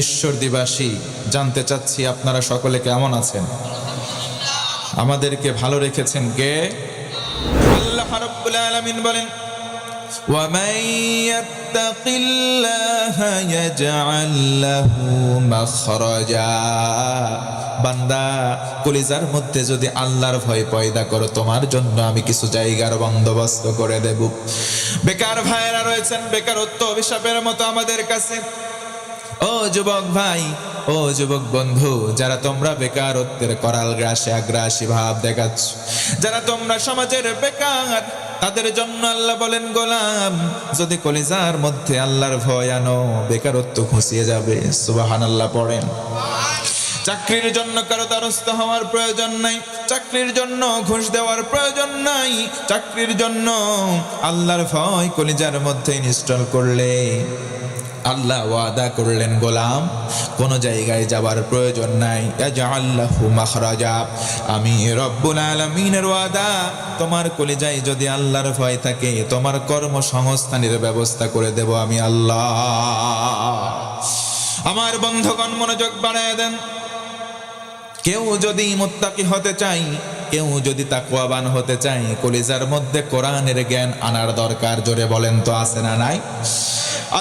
ঈশ্বরদীবাসী, জানতে চাচ্ছি আপনারা সকলে কেমন আছেন? আমাদেরকে ভালো রেখেছেন কে? আল্লাহ রাব্বুল আলামিন বলেন, وَمَن يَتَّقِ اللَّهَ يَجْعَل لَّهُ مَخْرَجًا। বান্দা, কলিজার মধ্যে যদি আল্লাহর ভয় পয়দা করো, তোমার জন্য আমি কিছু জায়গার বন্দোবস্ত করে দেব। বেকার ভাইয়েরা রয়েছেন, বেকারত্ব অভিশাপের মতো আমাদের কাছে। ও যুবক ভাই, ও যুবক বন্ধু, যারা তোমরা বেকারত্বের করাল গ্রাসে আগ্রাসী ভাব দেখাচ্ছ, যারা তোমরা সমাজের বেকার, তাদের জন্য আল্লাহ বলেন, গোলাম, যদি কলিজার মধ্যে আল্লাহর ভয় আনো, বেকারত্ব ঘুষিয়ে যাবে। সুবহানাল্লাহ পড়েন। চাকরির জন্য কারো দ্বারস্থ হওয়ার প্রয়োজন নাই, চাকরির জন্য ঘুষ দেওয়ার প্রয়োজন নাই, চাকরির জন্য আল্লাহর ভয় কলিজার মধ্যে ইনস্টল করলে আল্লাহ ওয়াদা করলেন, গোলাম, কোন জায়গায় যাবার প্রয়োজন নাই। ইয়াজআল লাহু মাখরাজা। আমি রব্বুল আলামিনের ওয়াদা, তোমার কলিজায় যদি আল্লাহর ভয় থাকে, তোমার কর্মসংস্থানের ব্যবস্থা করে দেব আমি আল্লাহ। আমার বন্ধুগণ, মনোযোগ বাড়ায় দেন। কেউ যদি মুত্তাকি হতে চাই, কেউ যদি তাকওয়াবান হতে চাই, কলিজার মধ্যে কোরআনের জ্ঞান আনার দরকার। জোরে বলেন তো, আছে না নাই?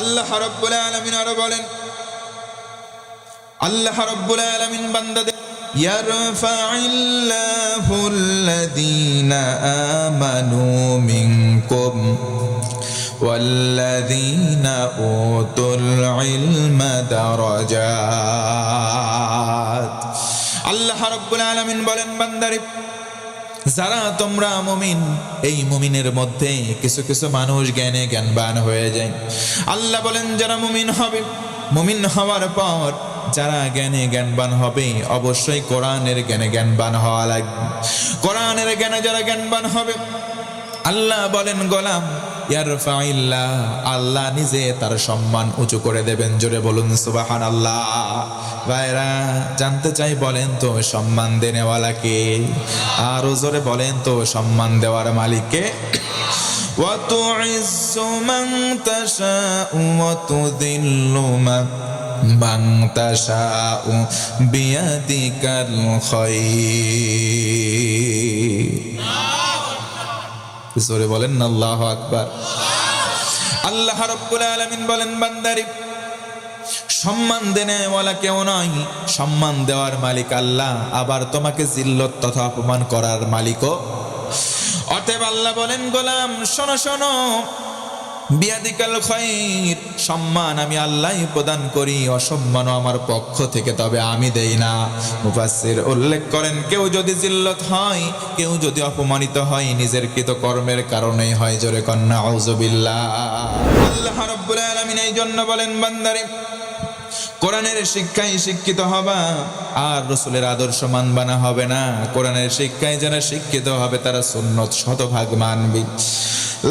আল্লাহ রাব্বুল আলামিন আরো বলেন, আল্লাহ রাব্বুল আলামিন বান্দাদের ইয়ারফা'িল্লাহুল্লাযীনা আমানু মিনকুম ওয়াল্লাযীনা উতুল ইলমা দারাজাত। আল্লাহ রাব্বুল আলামিন বলেন, বান্দারে, যারা তোমরা মুমিন, এই মুমিনের মধ্যে কিছু কিছু মানুষ জ্ঞানে জ্ঞানবান হয়ে যায়। আল্লাহ বলেন, যারা মুমিন হবে, মুমিন হওয়ার পর যারা জ্ঞানে জ্ঞানবান হবে, অবশ্যই কোরআনের জ্ঞানে জ্ঞানবান হওয়া লাগবে। কোরআনের জ্ঞানে যারা জ্ঞানবান হবে, আল্লাহ বলেন, গোলাম, ইয়ারফা'িল্লাহ, আল্লাহ নিজে তার সম্মান উঁচু করে দেবেন। জোরে বলুন সুবহানাল্লাহ। ভাইরা, জানতে চাই, বলেন তো সম্মান দেনেওয়ালা কে? আরো জোরে বলেন তো, সম্মান দেওয়ার মালিক কে? ওয়া তু'ইজ্জু মান তাশাউ ওয়া তুযিল্লু মান তাশাউ বিয়াদিকাল খায়র। জোরে বলেন না আল্লাহু আকবার। আল্লাহ রাব্বুল আলামিন বলেন, বান্দারে, সম্মান দেনেওয়ালা কেউ নয়, সম্মান দেওয়ার মালিক আল্লাহ। আবার তোমাকে জিল্লত তথা অপমান করার মালিকও। অতএব আল্লাহ বলেন, গোলাম, শোনো শোনো, বিয়াদিকাল খায়র, সম্মান আমি আল্লাহই প্রদান করি, অসম্মানও আমার পক্ষ থেকে, তবে আমি দেই না। মুফাসসির উল্লেখ করেন, কেউ যদি জিল্লত হয়, কেউ যদি অপমানিত হয়, নিজের কৃত কর্মের কারণেই হয়। জোরে কন্না আউযুবিল্লাহ। আল্লাহ রাব্বুল আলামিন এই জন্য বলেন, বান্দারে, কোরআনের শিক্ষায় শিক্ষিত হবা, আর রাসূলের আদর্শ মানবা না, হবে না। কোরআনের শিক্ষায় যারা শিক্ষিত হবে, তারা সুন্নত শতভাগ মানবে।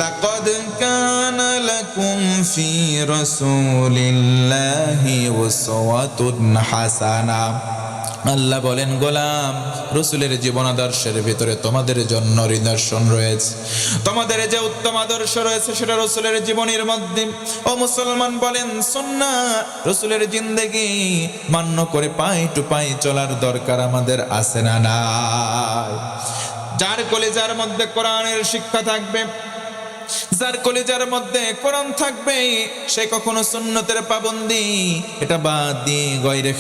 লাকাদ কানা লাকুম ফি রাসূলিল্লাহি উসওয়াতুন হাসানাহ। আল্লাহ বলেন, গোলাম, রাসূলের জীবন আদর্শের ভিতরে তোমাদের জন্য নিদর্শন রয়েছে। তোমাদের যে উত্তম আদর্শ রয়েছে, সেটা রাসূলের জীবনের মধ্যে। ও মুসলমান, বলেন, সুন্নাহ রাসূলের জিন্দেগি মান্য করে পায়ে টু পায়ে চলার দরকার আমাদের আছে না নাই? যার কলিজার মধ্যে কোরআনের শিক্ষা থাকবে, যার কলিজার মধ্যে কোরআন থাকবে, সে কখনো সুন্নতের পাবন্দি এটা বাদ দিয়ে গয়রে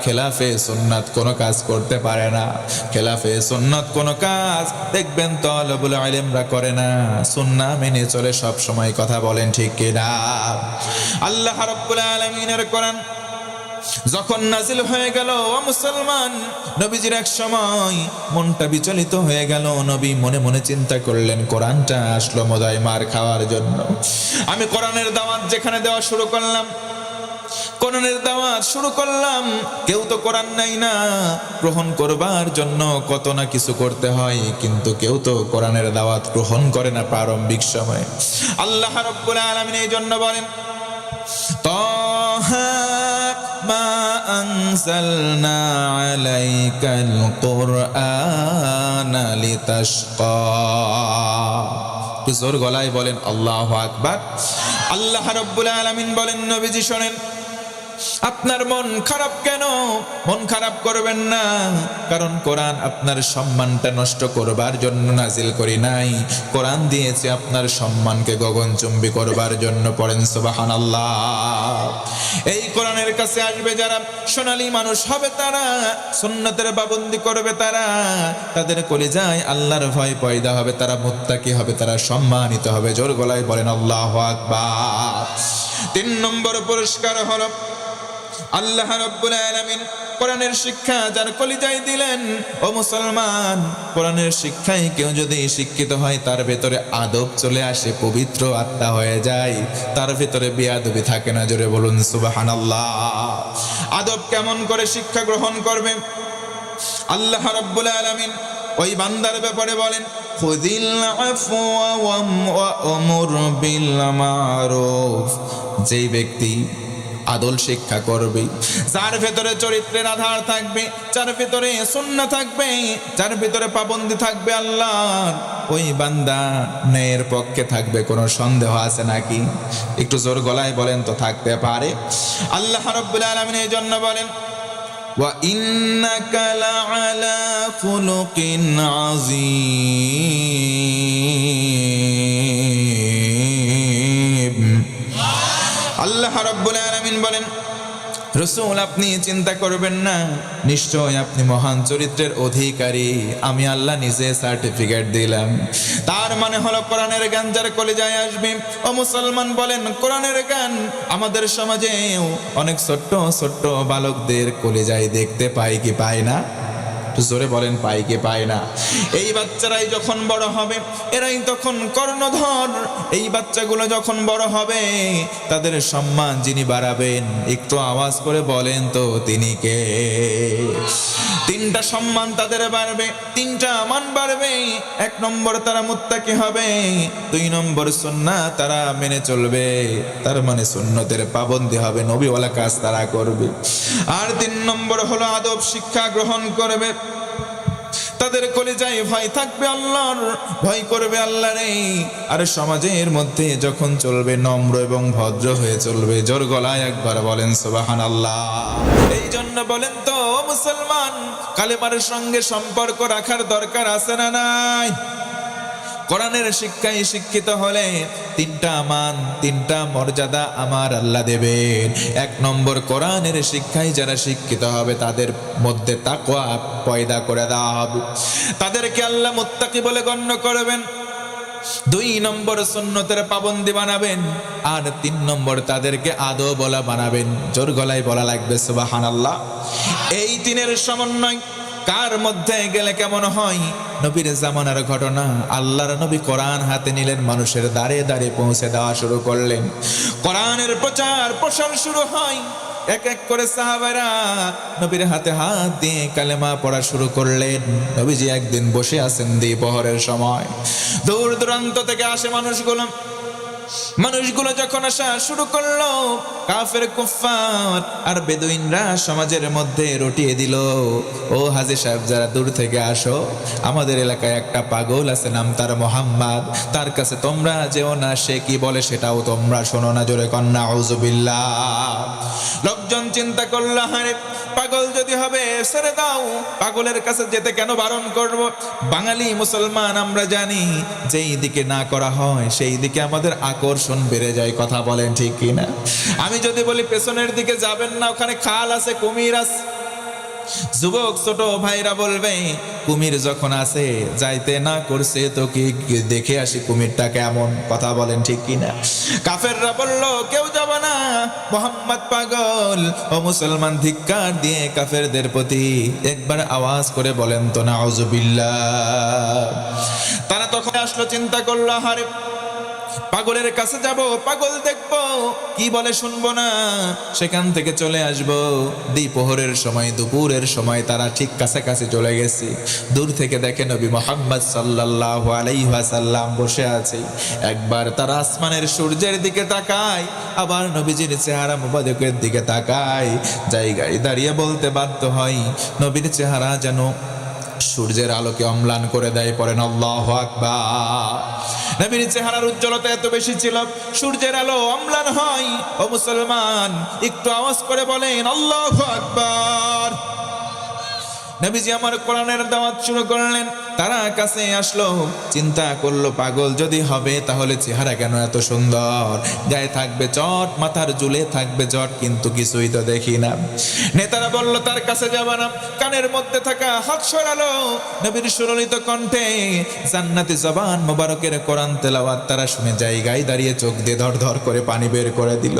খেলাফে সুন্নাত কোনো কাজ করতে পারে না। খেলাফে সুন্নাত কোনো কাজ দেখবেন তালেবুল ইলমরা করে না, সুন্নাহ মেনে চলে সব সময়। কথা বলেন ঠিক কিনা? আল্লাহ রাব্বুল আলামিনের কোরআন যখন নাজিল হয়ে গেল, ও মুসলমান, নবীজির এক সময় মনটা বিচলিত হয়ে গেল। নবী মনে মনে চিন্তা করলেন, কোরআনটা আসলো মোদায় মার খাওয়ার জন্য। আমি কোরআনের দাওয়াত যেখানে দেওয়া শুরু করলাম, কোরআনের দাওয়াত শুরু করলাম, কেউ তো কোরআন নাই না, গ্রহণ করবার জন্য কত না কিছু করতে হয়, কিন্তু কেউ তো কোরআনের দাওয়াত গ্রহণ করে না প্রারম্ভিক সময়। আল্লাহ রাব্বুল আলামিন এই জন্য বলেন, তাহা মা আনজালনা আলাইকাল কুরআনা লিতাশকা। জোর গলায় বলেন আল্লাহু আকবার। আল্লাহ রাব্বুল আলামিন বলেন, নবীজি শোনেন, আপনার মন খারাপ কেন? মন খারাপ করবেন না, কারণ কোরআন আপনার সম্মানটা নষ্ট করবার জন্য নাজিল করি নাই। কোরআন দিয়েছে আপনার সম্মানকে গগনচুম্বী করবার জন্য। পড়েন সুবহানাল্লাহ। এই কোরআনের কাছে আসবে যারা, সোনালী মানুষ হবে তারা, সুন্নতের পাবন্দি করবে তারা, তাদের কলিজায় আল্লাহর ভয় পয়দা হবে, তারা মুত্তাকি হবে, তারা সম্মানিত হবে। জোর গলায় বলেন আল্লাহু আকবার। 3 নম্বর পুরস্কার হলো আল্লাহ রাব্বুল আলামিন কোরআনের শিক্ষা যার কলিজায় দিলেন। ও মুসলমান, কোরআনের শিক্ষায় কেউ যদি শিক্ষিত হয়, তার ভেতরে আদব চলে আসে, পবিত্র আত্মা হয়ে যায়, তার ভেতরে বেয়াদবি থাকে না। জোরে বলুন সুবহানাল্লাহ। আদব কেমন করে শিক্ষা গ্রহণ করবে? আল্লাহ রাব্বুল আলামিন ওই বান্দার ব্যাপারে বলেন, খুযিল আফওয়া ওয়া'মুর বিল মা'রুফ। যেই ব্যক্তি আদল শিক্ষা করবে, যার ভেতরে চরিত্রের আধার থাকবে, যার ভেতরে সুন্নাহ থাকবে, যার ভেতরে পাবন্দি থাকবে আল্লাহর, ওই বান্দা ন্যায়ের পক্ষে থাকবে। কোনো সন্দেহ আছে নাকি? একটু জোর গলায় বলেন তো, থাকতে পারে? আল্লাহ রাব্বুল আলামিন এই জন্য বলেন, ওয়া ইন্নাকা লাআলা খুলুকিন আযীম। আল্লাহ রাব্বুল আলামিন বলেন, রাসূল আপনি চিন্তা করবেন না, নিশ্চয় আপনি মহান চরিত্রের অধিকারী। আমি আল্লাহ নিজে সার্টিফিকেট দিলাম। তার মানে হলো কোরআনের জ্ঞান যার কলিজায় আসবে। ও মুসলমান বলেন, কোরআনের জ্ঞান আমাদের সমাজেও অনেক ছোট্ট ছোট্ট বালকদের কলিজায় দেখতে পাই কি পাই না? জোরে বলেন, পাই কি পাই না? এই বাচ্চারাই যখন বড় হবে, এরাই তখন কর্ণধর। এই বাচ্চাগুলো যখন বড় হবে, তাদের সম্মান যিনি বাড়াবেন, একটু আওয়াজ করে বলেন তো তিনি কে? 3টা সম্মান তাদের বাড়বে, 3টা মান বাড়বে। 1 নম্বর তারা মুত্তাকি হবে, 2 নম্বর সুন্নাহ তারা মেনে চলবে, তার মানে সুন্নতের পাবন্দি হবে, নবীওয়ালা কাজ তারা করবে। আর 3 নম্বর হলো আদব শিক্ষা গ্রহণ করবে। তাদের কলিজায় ভয় থাকবে আল্লাহর, ভয় করবে আল্লাহরে। আর সমাজের মধ্যে যখন চলবে, নম্র এবং ভদ্র হয়ে চলবে। জোর গলায় একবার বলেন সুবহানাল্লাহ। এই জন্য বলেন তো মুসলমান, কালেমার সঙ্গে সম্পর্ক রাখার দরকার আছে না নাই? কোরআনের শিক্ষায় শিক্ষিত হলে 3টা মান, 3টা মর্যাদা আমার আল্লাহ দেবেন। 1 নম্বর, কোরআনের শিক্ষায় যারা শিক্ষিত হবে, তাদের মধ্যে তাকওয়া পয়দা করে দেওয়া হবে, তাদেরকে আল্লাহ মুত্তাকি বলে গণ্য করবেন। 2 নম্বর, সুন্নতের পাবন্দি বানাবেন। আর 3 নম্বর, তাদেরকে আদবওয়ালা বানাবেন। জোর গলায় বলা লাগবে সুবহানাল্লাহ। এই 3-এর সমন্বয় কার মধ্যে গেলে কেমন হয়? নবীর জামানার ঘটনা। আল্লাহর নবী কোরআন হাতে নিলেন, মানুষের দাঁড়ে দাঁড়ে পৌঁছে দেওয়া শুরু করলেন। কোরআনের প্রচার প্রসার শুরু হয়। এক এক করে সাহাবারা নবীর হাতে হাত দিয়ে কালেমা পড়া শুরু করলেন। নবীজি একদিন বসে আছেন দ্বিপ্রহরের সময়, দূর দূরান্ত থেকে আসে মানুষগুলো যখন আসা শুরু করলো, কাফের কুফফার আর বেদুইনরা সমাজের মধ্যে রটিয়ে দিল, ও হাজী সাহেব যারা দূর থেকে আসো, আমাদের এলাকায় একটা পাগল আছে, নাম তার মোহাম্মদ, তার কাছে তোমরা যেও না, সে কি বলে সেটাও তোমরা শোনো না। জোরে কন্যা আউযুবিল্লাহ। লোকজন চিন্তা করলো, আরে পাগল যদি হবে ছেড়ে দাও, পাগলের কাছে যেতে কেন বারণ করব? বাঙালি মুসলমান আমরা জানি, যেই দিকে না করা হয় সেই দিকে আমাদের আকর্ষণ বেড়ে যায়। কথা বলেন ঠিক কিনা? আমি যদি বলি পেছনের দিকে যাবেন না, ওখানে খাল আছে, কুমির আছে, যুবক ছোট ভাইরা বলবে কুমির যখন আছে যাইতে না করছে তো কি দেখে আসি কুমিরটা কেমন। কথা বলেন ঠিক কিনা? কাফেররা বলল কেউ যাবে না, মোহাম্মদ পাগল। ও মুসলমান, ধিক্কার দিয়ে কাফেরদের প্রতি একবার আওয়াজ করে বলেন তো নাউযুবিল্লাহ। তারা তখন আসলো, চিন্তা করলো, আরে পাগলের কাছে যাব, পাগল দেখবো, কি বলে শুনবো না, সেখান থেকে চলে আসবো। দ্বিপ্রহরের সময়, দুপুরের সময় তারা ঠিক কাছাকাছি চলে গেছে। দূর থেকে দেখে নবী মুহাম্মদ সাল্লাল্লাহু আলাইহি ওয়াসাল্লাম বসে আছে। একবার তারা আসমানের সূর্যের দিকে তাকায়, আবার নবীজির চেহারা মুবারকের দিকে তাকায়। জায়গায় দাঁড়িয়ে বলতে বাধ্য হয়, নবীর চেহারা যেন সূর্যের আলোকে অম্লান করে দেয়। পড়েন আল্লাহু আকবার। নবীর চেহারার উজ্জ্বলতা এত বেশি ছিল, সূর্যের আলো অম্লান হয়। ও মুসলমান, একটু আওয়াজ করে বলেন আল্লাহু আকবার। নবীজি আমার কোরআনের দাওয়াত শুরু করলেন। তারা কাছে আসলো, চিন্তা করলো পাগল যদি হবে তাহলে চেহারা কেন এত সুন্দর, গায়ে থাকবে চট, মাথার চুলে থাকবে জট, কিন্তু কিছুই তো দেখি না। নেতারা বলল তার কাছে যাবে না। কানের মধ্যে থাকা হাত সরালো। নবীর সুললিত কণ্ঠে জান্নাতি জবান মোবারকের কোরআন তেলাওয়াত তারা শুনে জায়গায় দাঁড়িয়ে চোখ দিয়ে ধর ধর করে পানি বের করে দিল।